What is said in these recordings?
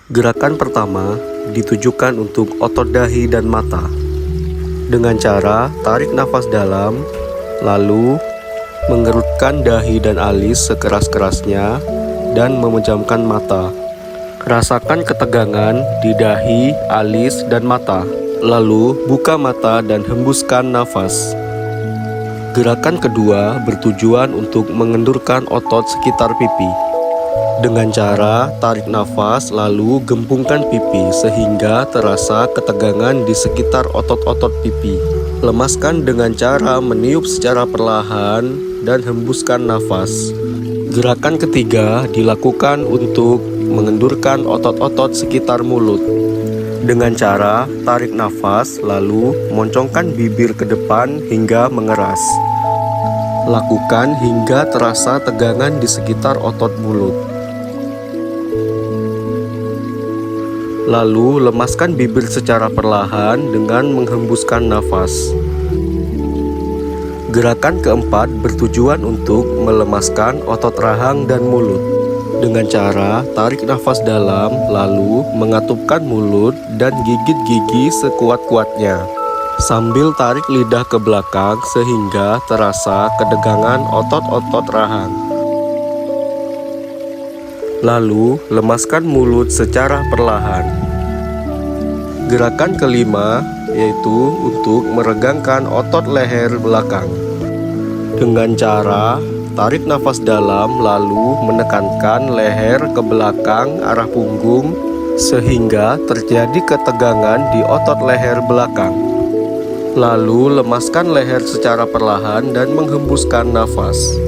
Gerakan pertama ditujukan untuk otot dahi dan mata. Dengan cara tarik nafas dalam, lalu mengerutkan dahi dan alis sekeras-kerasnya dan memejamkan mata. Rasakan ketegangan di dahi, alis, dan mata. Lalu buka mata dan hembuskan nafas. Gerakan kedua bertujuan untuk mengendurkan otot sekitar pipi. Dengan cara tarik nafas lalu gempungkan pipi sehingga terasa ketegangan di sekitar otot-otot pipi. Lemaskan dengan cara meniup secara perlahan dan hembuskan nafas. Gerakan ketiga dilakukan untuk mengendurkan otot-otot sekitar mulut. Dengan cara tarik nafas lalu moncongkan bibir ke depan hingga mengeras. Lakukan hingga terasa tegangan di sekitar otot mulut. Lalu lemaskan bibir secara perlahan dengan menghembuskan nafas. Gerakan keempat bertujuan untuk melemaskan otot rahang dan mulut. Dengan cara tarik nafas dalam, lalu mengatupkan mulut dan gigit gigi sekuat-kuatnya. Sambil tarik lidah ke belakang sehingga terasa ketegangan otot-otot rahang. Lalu lemaskan mulut secara perlahan. Gerakan kelima yaitu untuk meregangkan otot leher belakang. Dengan cara tarik nafas dalam lalu menekankan leher ke belakang arah punggung sehingga terjadi ketegangan di otot leher belakang. Lalu lemaskan leher secara perlahan dan menghembuskan nafas.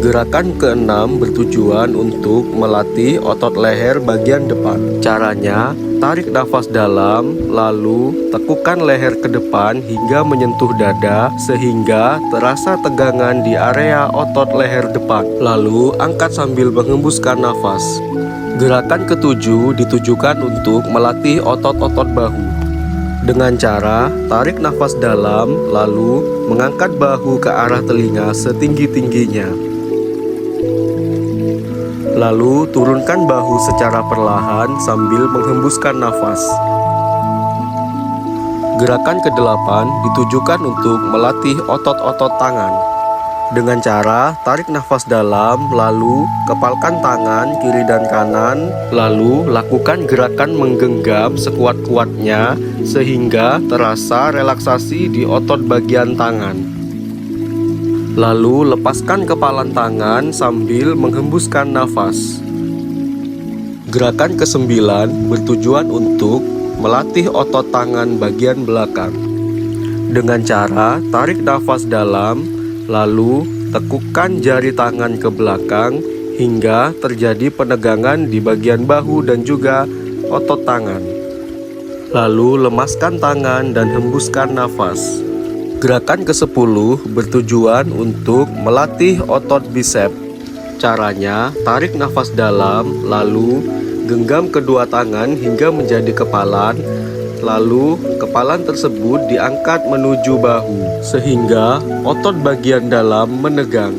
Gerakan keenam bertujuan untuk melatih otot leher bagian depan. Caranya, tarik nafas dalam, lalu tekukan leher ke depan hingga menyentuh dada sehingga terasa tegangan di area otot leher depan. Lalu angkat sambil menghembuskan nafas. Gerakan ketujuh ditujukan untuk melatih otot-otot bahu. Dengan cara tarik nafas dalam, lalu mengangkat bahu ke arah telinga setinggi-tingginya. Lalu turunkan bahu secara perlahan sambil menghembuskan nafas. Gerakan ke-8 ditujukan untuk melatih otot-otot tangan. Dengan cara tarik nafas dalam, lalu kepalkan tangan kiri dan kanan, lalu lakukan gerakan menggenggam sekuat-kuatnya sehingga terasa relaksasi di otot bagian tangan. Lalu lepaskan kepalan tangan sambil menghembuskan nafas. Gerakan ke-9 bertujuan untuk melatih otot tangan bagian belakang. Dengan cara tarik nafas dalam, lalu tekukan jari tangan ke belakang hingga terjadi penegangan di bagian bahu dan juga otot tangan. Lalu lemaskan tangan dan hembuskan nafas. Gerakan ke-10 bertujuan untuk melatih otot bisep. Caranya, tarik nafas dalam, lalu genggam kedua tangan hingga menjadi kepalan, lalu kepalan tersebut diangkat menuju bahu, sehingga otot bagian dalam menegang.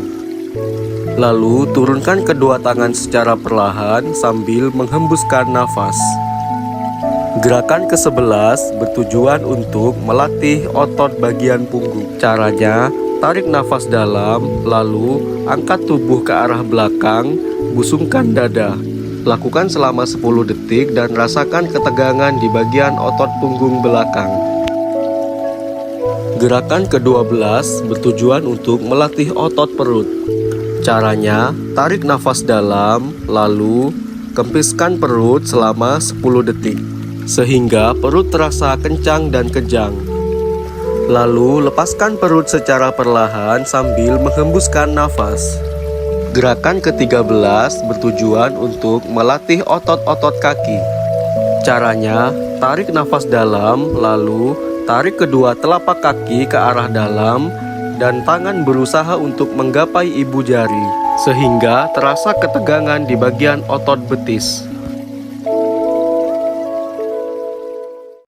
Lalu turunkan kedua tangan secara perlahan sambil menghembuskan nafas. Gerakan ke-11 bertujuan untuk melatih otot bagian punggung. Caranya, tarik nafas dalam, lalu angkat tubuh ke arah belakang, busungkan dada. Lakukan selama 10 detik dan rasakan ketegangan di bagian otot punggung belakang. Gerakan ke-12 bertujuan untuk melatih otot perut. Caranya, tarik nafas dalam, lalu kempiskan perut selama 10 detik. Sehingga perut terasa kencang dan kejang. Lalu lepaskan perut secara perlahan sambil menghembuskan nafas. Gerakan ke-13 bertujuan untuk melatih otot-otot kaki. Caranya, tarik nafas dalam, lalu tarik kedua telapak kaki ke arah dalam dan tangan berusaha untuk menggapai ibu jari, sehingga terasa ketegangan di bagian otot betis.